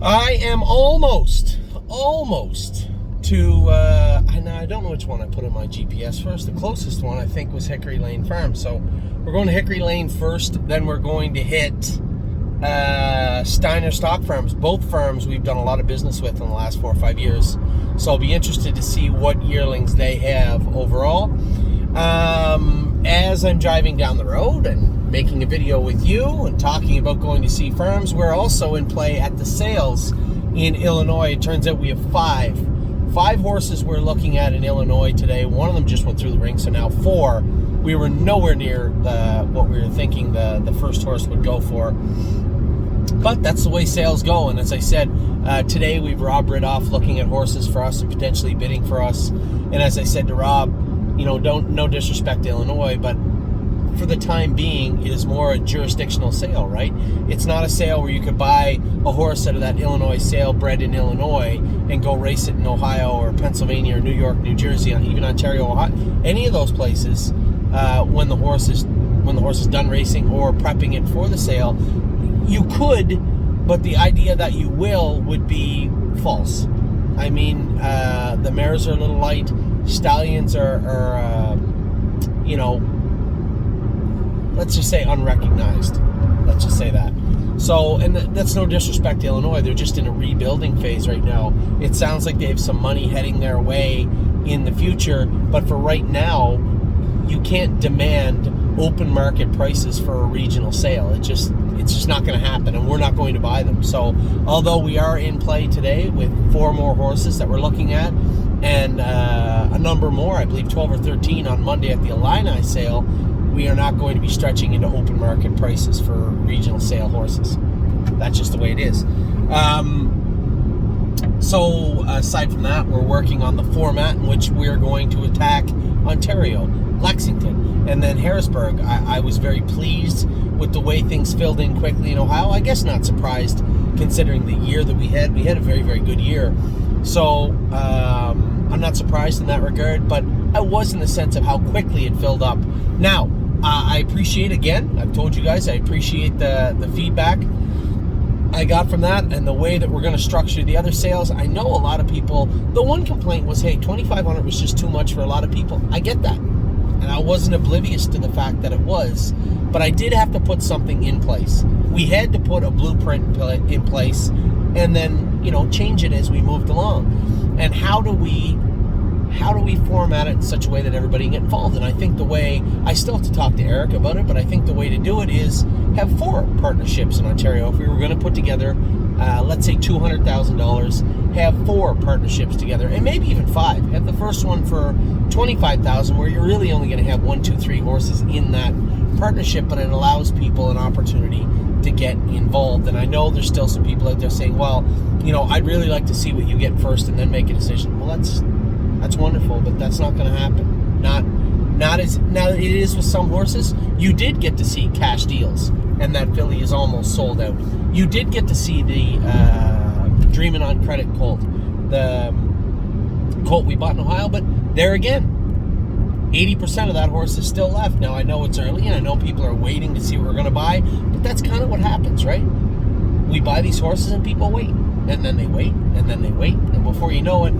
I am almost to, and I don't know which one I put in my GPS first. The closest one, I think, was Hickory Lane Farm. So we're going to Hickory Lane first, then we're going to hit Steiner Stock Farms. Both farms we've done a lot of business with in the last 4 or 5 years. So I'll be interested to see what yearlings they have overall. As I'm driving down the road and making a video with you and talking about going to see farms, we're also in play at the sales in Illinois. It turns out we have five horses we're looking at in Illinois today. One of them just went through the ring, so now 4. We were nowhere near what we were thinking the first horse would go for. But that's the way sales go. And as I said, today we've Rob Ridoff looking at horses for us and potentially bidding for us. And as I said to Rob, no disrespect to Illinois, but for the time being, it is more a jurisdictional sale, right? It's not a sale where you could buy a horse out of that Illinois sale bred in Illinois and go race it in Ohio or Pennsylvania or New York, New Jersey, even Ontario, Ohio. Any of those places, when the horse is done racing or prepping it for the sale, you could, but the idea that you will would be false. I mean, the mares are a little light. Stallions are let's just say unrecognized. Let's just say that. So, and that's no disrespect to Illinois. They're just in a rebuilding phase right now. It sounds like they have some money heading their way in the future, but for right now, you can't demand open market prices for a regional sale. It's just not going to happen, and we're not going to buy them. So, although we are in play today with 4 more horses that we're looking at, and a number more, I believe 12 or 13 on Monday at the Illini sale, we are not going to be stretching into open market prices for regional sale horses. That's just the way it is. So aside from that, we're working on the format in which we're going to attack Ontario, Lexington, and then Harrisburg. I was very pleased with the way things filled in quickly in Ohio. I guess not surprised considering the year that we had. We had a very, very good year. So I'm not surprised in that regard, but I was in the sense of how quickly it filled up. Now, I appreciate, again, I've told you guys, I appreciate the feedback I got from that and the way that we're going to structure the other sales. I know a lot of people, the one complaint was, hey, $2,500 was just too much for a lot of people. I get that. And I wasn't oblivious to the fact that it was. But I did have to put something in place. We had to put a blueprint in place and then, change it as we moved along. And how do we format it in such a way that everybody can get involved? And I think the way, I still have to talk to Eric about it, but I think the way to do it is have 4 partnerships in Ontario. If we were going to put together, let's say $200,000, have 4 partnerships together, and maybe even 5. Have the first one for $25,000, where you're really only going to have 1, 2, 3 horses in that partnership, but it allows people an opportunity to get involved. And I know there's still some people out there saying, well, I'd really like to see what you get first and then make a decision. Well, that's wonderful, but that's not going to happen. Not as now it is with some horses. You did get to see cash deals, and that filly is almost sold out. You did get to see the Dreamin' on Credit colt, the colt we bought in Ohio, but there again, 80% of that horse is still left. Now, I know it's early, and I know people are waiting to see what we're going to buy, but that's kind of what happens, right? We buy these horses, and people wait, and then they wait, and then they wait, and before you know it,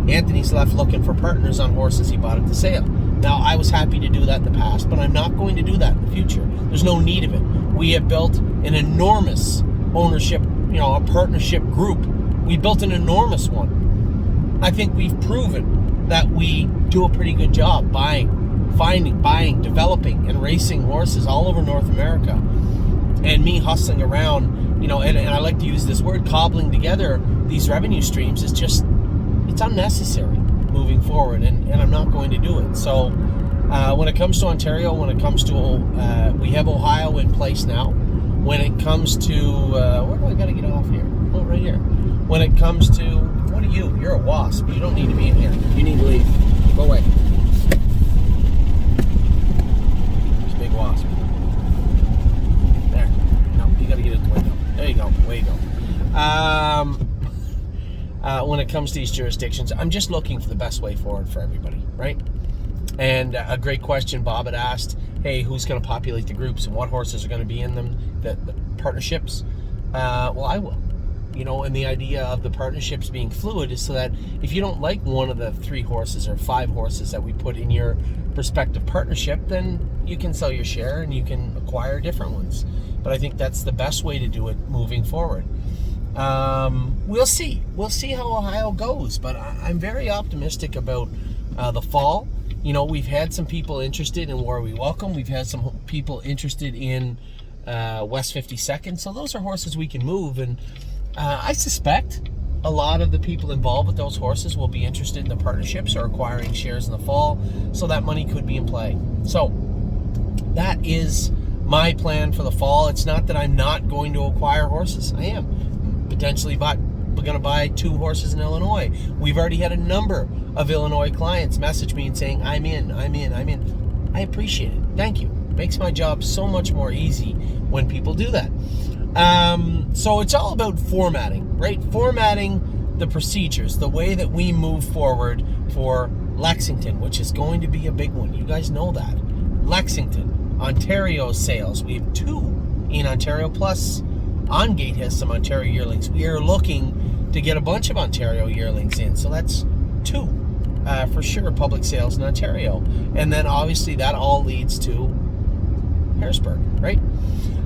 Anthony's left looking for partners on horses he bought at the sale. Now, I was happy to do that in the past, but I'm not going to do that in the future. There's no need of it. We have built an enormous ownership, a partnership group. We built an enormous one. I think we've proven that we do a pretty good job buying, developing, and racing horses all over North America. And me hustling around, and I like to use this word, cobbling together these revenue streams is just, it's unnecessary moving forward, and I'm not going to do it. So when it comes to Ontario, when it comes to, we have Ohio in place now. When it comes to, where do I got to get off here? Oh, right here. When it comes to, what are you? You're a wasp. You don't need to be in here. You need to leave. Go away. It's a big wasp. There. No, you got to get it the window. There you go. Way you go. When it comes to these jurisdictions, I'm just looking for the best way forward for everybody, right? And a great question Bob had asked, hey, who's going to populate the groups and what horses are going to be in them, the partnerships? Well, I will. And the idea of the partnerships being fluid is so that if you don't like one of the 3 horses or 5 horses that we put in your prospective partnership, then you can sell your share and you can acquire different ones. But I think that's the best way to do it moving forward. We'll see how Ohio goes, but I'm very optimistic about the fall. We've had some people interested in Where We Welcome. We've had some people interested in West 52nd. So those are horses we can move, and I suspect a lot of the people involved with those horses will be interested in the partnerships or acquiring shares in the fall, so that money could be in play. So that is my plan for the fall. It's not that I'm not going to acquire horses. I am potentially going to buy 2 horses in Illinois. We've already had a number of Illinois clients message me and saying, I'm in. I appreciate it. Thank you. Makes my job so much more easy when people do that. So it's all about formatting, right? Formatting the procedures, the way that we move forward for Lexington, which is going to be a big one. You guys know that. Lexington, Ontario sales. We have 2 in Ontario, plus OnGate has some Ontario yearlings. We are looking to get a bunch of Ontario yearlings in, so that's 2 for sure, public sales in Ontario. And then obviously that all leads to Harrisburg, right?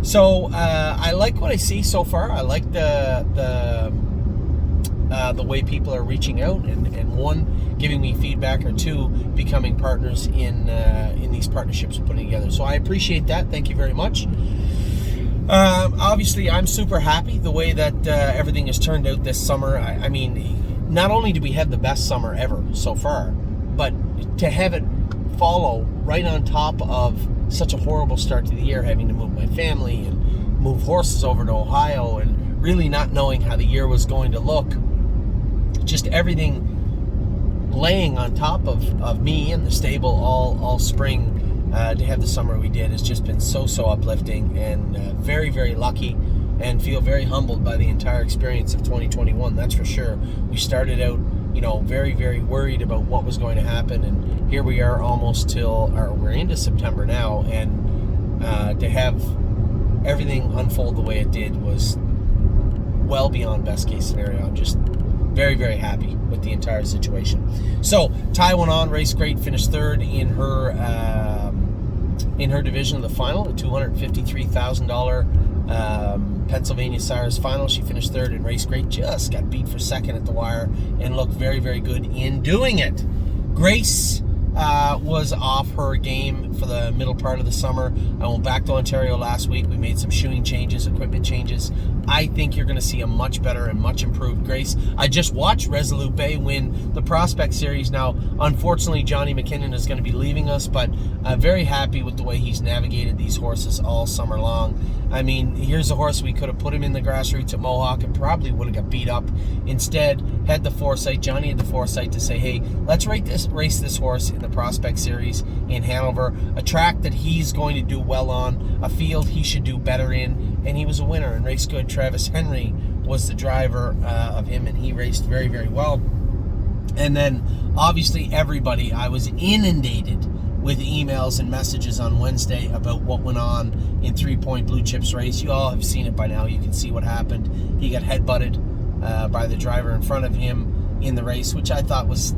So I like what I see so far. I like the way people are reaching out, and 1, giving me feedback, or 2, becoming partners in these partnerships we're putting together. So I appreciate that. Thank you very much. Obviously, I'm super happy the way that everything has turned out this summer. I mean, not only did we have the best summer ever so far, but to have it follow right on top of such a horrible start to the year, having to move my family and move horses over to Ohio, and really not knowing how the year was going to look. Just everything laying on top of me and the stable all spring. To have the summer we did has just been so uplifting, and very, very lucky, and feel very humbled by the entire experience of 2021. That's for sure. We started out, very, very worried about what was going to happen, and here we are we're into September now, and to have everything unfold the way it did was well beyond best case scenario. I'm just very, very happy with the entire situation. So Ty went on, raced great, finished 3rd in her division of the final, the $253,000 Pennsylvania Sires final. She finished 3rd and raced great. Just got beat for 2nd at the wire and looked very, very good in doing it. Grace was off her game for the middle part of the summer. I went back to Ontario last week. We made some shoeing changes, equipment changes. I think you're going to see a much better and much improved Grace. I just watched Resolute Bay win the Prospect Series. Now, unfortunately, Johnny McKinnon is going to be leaving us, but I'm very happy with the way he's navigated these horses all summer long. I mean, here's a horse we could have put him in the grassroots at Mohawk and probably would have got beat up. Instead, had the foresight, Johnny had the foresight to say, hey, let's race this horse in the Prospect Series in Hanover, a track that he's going to do well on, a field he should do better in, and he was a winner and raced good. Travis Henry was the driver of him, and he raced very, very well. And then, obviously, everybody, I was inundated with emails and messages on Wednesday about what went on in 3 Point Blue Chip's race. You all have seen it by now. You can see what happened. He got headbutted by the driver in front of him in the race, which I thought was,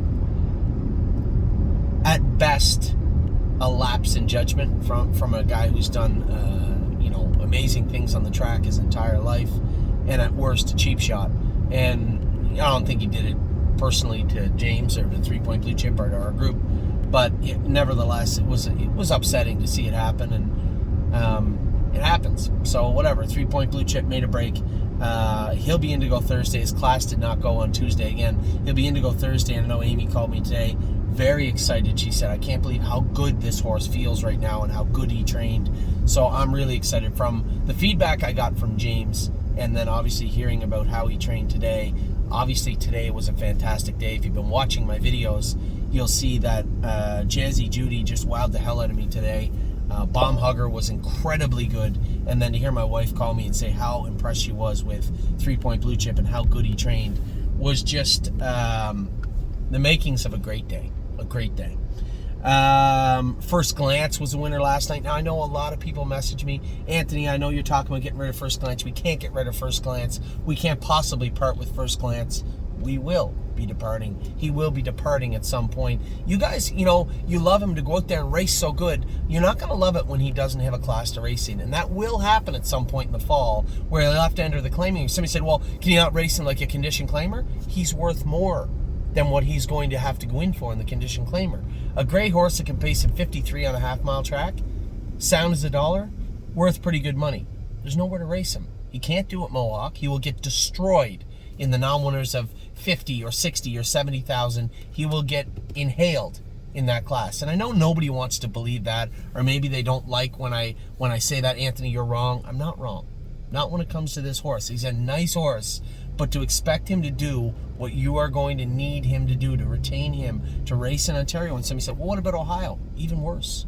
at best, a lapse in judgment from a guy who's done amazing things on the track his entire life, and at worst, a cheap shot. And I don't think he did it personally to James or to 3 Point Blue Chip or to our group, but nevertheless, it was upsetting to see it happen, and it happens. So whatever. 3 Point Blue Chip made a break. He'll be Indigo Thursday. His class did not go on Tuesday again. He'll be Indigo Thursday, and I know Amy called me today. Very excited. She said, I can't believe how good this horse feels right now and how good he trained. So I'm really excited. From the feedback I got from James, and then obviously hearing about how he trained today. Obviously today was a fantastic day. If you've been watching my videos, you'll see that Jazzy Judy just wowed the hell out of me today. Bomb Hugger was incredibly good, and then to hear my wife call me and say how impressed she was with 3 Point Blue Chip and how good he trained was just the makings of a great day. A great day. First Glance was a winner last night. Now, I know a lot of people message me, Anthony, I know you're talking about getting rid of First Glance. We can't get rid of First Glance. We can't possibly part with First Glance. We will be departing. He will be departing at some point. You guys, you love him to go out there and race so good. You're not going to love it when he doesn't have a class to race in. And that will happen at some point in the fall, where he'll have to enter the claiming. Somebody said, well, can you not race him like a condition claimer? He's worth more than what he's going to have to go in for in the condition claimer. A gray horse that can pace in 53 on a half-mile track, sound as $1, worth pretty good money. There's nowhere to race him. He can't do it Mohawk. He will get destroyed in the non-winners of 50 or 60 or 70,000. He will get inhaled in that class. And I know nobody wants to believe that, or maybe they don't like when I say that, Anthony, you're wrong. I'm not wrong. Not when it comes to this horse. He's a nice horse, but to expect him to do what you are going to need him to do to retain him to race in Ontario. And somebody said, well, what about Ohio? Even worse.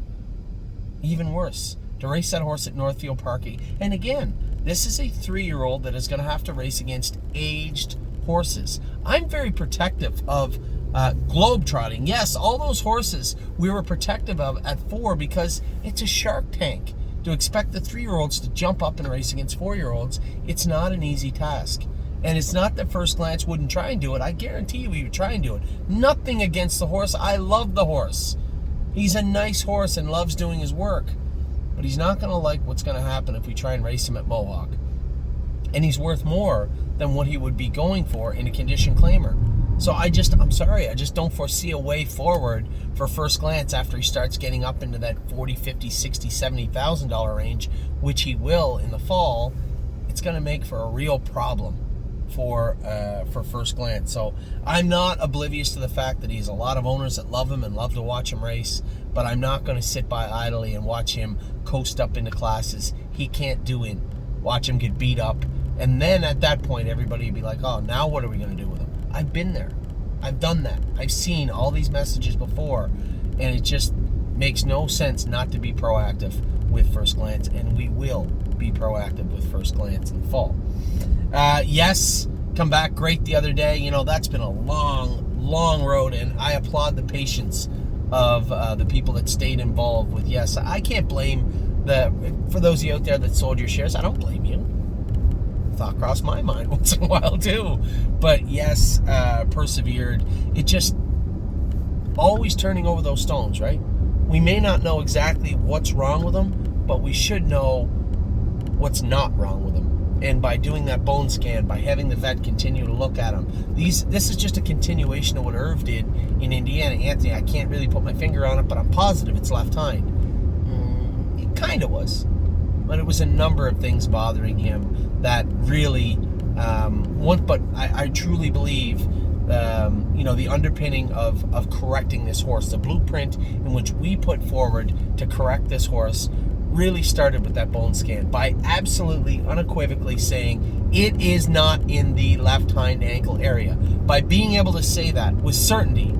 Even worse. To race that horse at Northfield Parking. And again, this is a 3-year-old that is going to have to race against aged horses. I'm very protective of globetrotting. Yes, all those horses we were protective of at 4 because it's a Shark Tank. To expect the 3-year-olds to jump up and race against 4-year-olds, it's not an easy task. And it's not that First Glance wouldn't try and do it. I guarantee you he would try and do it. Nothing against the horse. I love the horse. He's a nice horse and loves doing his work. But he's not going to like what's going to happen if we try and race him at Mohawk. And he's worth more than what he would be going for in a condition claimer. So I'm sorry, I just don't foresee a way forward for First Glance after he starts getting up into that $40, $50, $60, $70,000 range, which he will in the fall. It's going to make for a real problem for First Glance. So I'm not oblivious to the fact that he has a lot of owners that love him and love to watch him race, but I'm not going to sit by idly and watch him coast up into classes he can't do in. Watch him get beat up, and then at that point everybody would be like, oh, now what are we going to do with him? I've been there. I've done that. I've seen all these messages before, and it just makes no sense not to be proactive with First Glance, and we will be proactive with First Glance in the fall. Yes, come back great the other day. That's been a long road, and I applaud the patience of the people that stayed involved with Yes. I can't blame for those of you out there that sold your shares. I don't blame you. Thought crossed my mind once in a while too, but Yes, persevered. It just always turning over those stones, right? We may not know exactly what's wrong with them, but we should know what's not wrong with them. And by doing that bone scan, by having the vet continue to look at them, this is just a continuation of what Irv did in Indiana. Anthony, I can't really put my finger on it, but I'm positive it's left hind. It kind of was, but it was a number of things bothering him that really, but I truly believe, the underpinning of correcting this horse, the blueprint in which we put forward to correct this horse, really started with that bone scan by absolutely unequivocally saying it is not in the left hind ankle area. By being able to say that with certainty,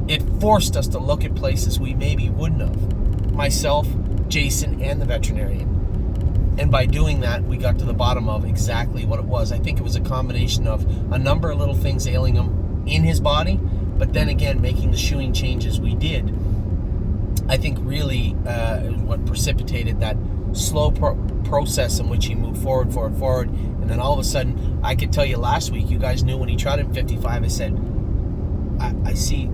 it forced us to look at places we maybe wouldn't have. Myself, Jason, and the veterinarian. And by doing that, we got to the bottom of exactly what it was. I think it was a combination of a number of little things ailing him in his body, but then again, making the shoeing changes we did, I think really is what precipitated that slow process in which he moved forward. And then all of a sudden, I could tell you last week, you guys knew when he trotted in 55, I said, I see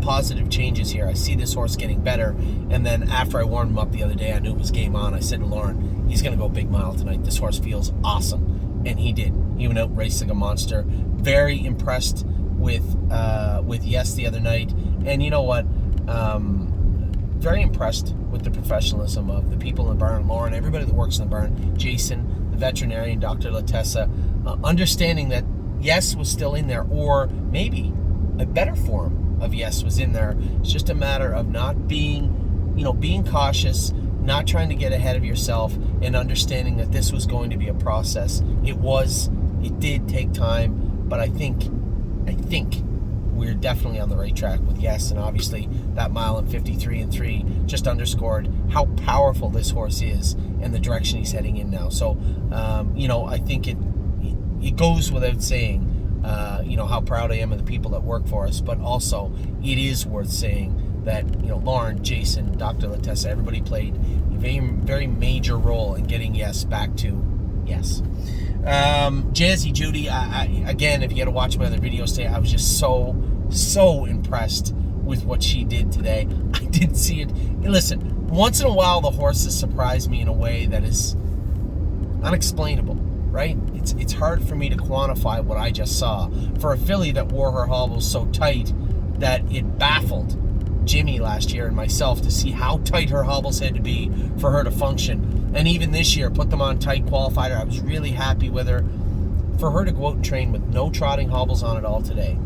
positive changes here. I see this horse getting better. And then after I warmed him up the other day, I knew it was game on. I said to Lauren, he's going to go big mile tonight. This horse feels awesome. And he did. He went out racing a monster. Very impressed with Yes the other night. And you know what? Very impressed with the professionalism of the people in the barn, Lauren, everybody that works in the barn, Jason, the veterinarian, Dr. Latessa, understanding that Yes was still in there, or maybe a better form of Yes was in there. It's just a matter of not being, being cautious, not trying to get ahead of yourself, and understanding that this was going to be a process. It did take time, but I think we're definitely on the right track with Yes, and obviously that mile in 53 and 3 just underscored how powerful this horse is and the direction he's heading in now. So, I think it goes without saying, how proud I am of the people that work for us, but also it is worth saying that, Lauren, Jason, Dr. Latessa, everybody played a very, very major role in getting Yes back to yes. Jazzy Judy, again, if you had to watch my other videos today, I was just so impressed with what she did today. I didn't see it. Listen, once in a while the horses surprise me in a way that is unexplainable, right? It's hard for me to quantify what I just saw. For a filly that wore her hobbles so tight that it baffled Jimmy last year and myself to see how tight her hobbles had to be for her to function. And even this year, put them on tight, qualified her. I was really happy with her. For her to go out and train with no trotting hobbles on at all today,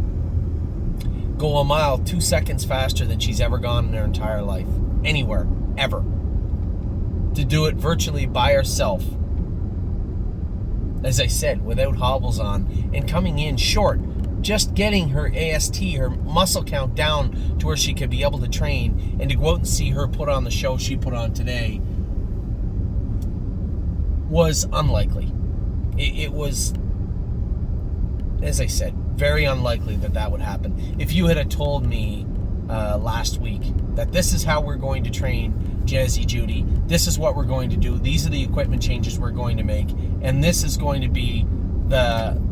go a mile 2 seconds faster than she's ever gone in her entire life, anywhere, ever. To do it virtually by herself, as I said, without hobbles on, and coming in short, just getting her AST, her muscle count down to where she could be able to train, and to go out and see her put on the show she put on today was unlikely. It was, as I said, very unlikely that would happen. If you had told me last week that this is how we're going to train Jazzy Judy, this is what we're going to do, these are the equipment changes we're going to make, and this is going to be the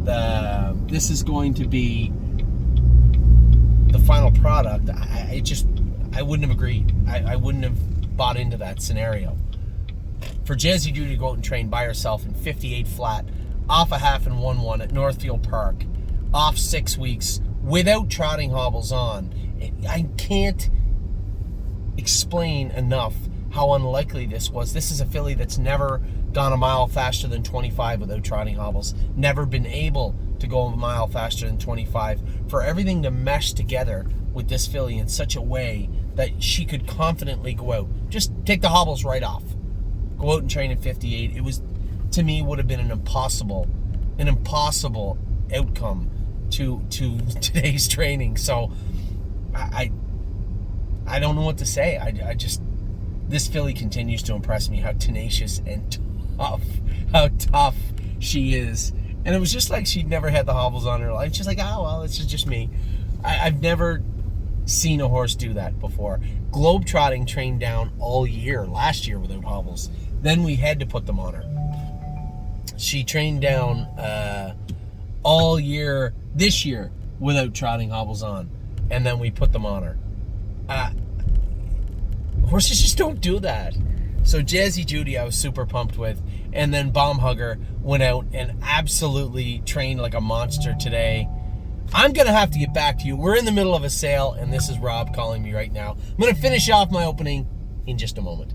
final product, I wouldn't have agreed. I wouldn't have bought into that scenario. For Jazzy Judy to go out and train by herself in 58 flat, off a half and 1-1 at Northfield Park, off 6 weeks, without trotting hobbles on, I can't explain enough how unlikely this was. This is a filly that's never gone a mile faster than 25 without trotting hobbles, never been able to go a mile faster than 25. For everything to mesh together with this filly in such a way that she could confidently go out, just take the hobbles right off, go out and train at 58, it was, to me, would have been an impossible outcome to today's training. So I don't know what to say. I just, this filly continues to impress me, how tenacious and tough she is. And it was just like she'd never had the hobbles on in her life. She's like, oh, well, it's just me. I've never seen a horse do that before. Globetrotting trained down all year, last year, without hobbles. Then we had to put them on her. She trained down all year, this year, without trotting hobbles on. And then we put them on her. Horses just don't do that. So Jazzy Judy, I was super pumped with. And then Bomb Hugger went out and absolutely trained like a monster today. I'm going to have to get back to you. We're in the middle of a sale, and this is Rob calling me right now. I'm going to finish off my opening in just a moment.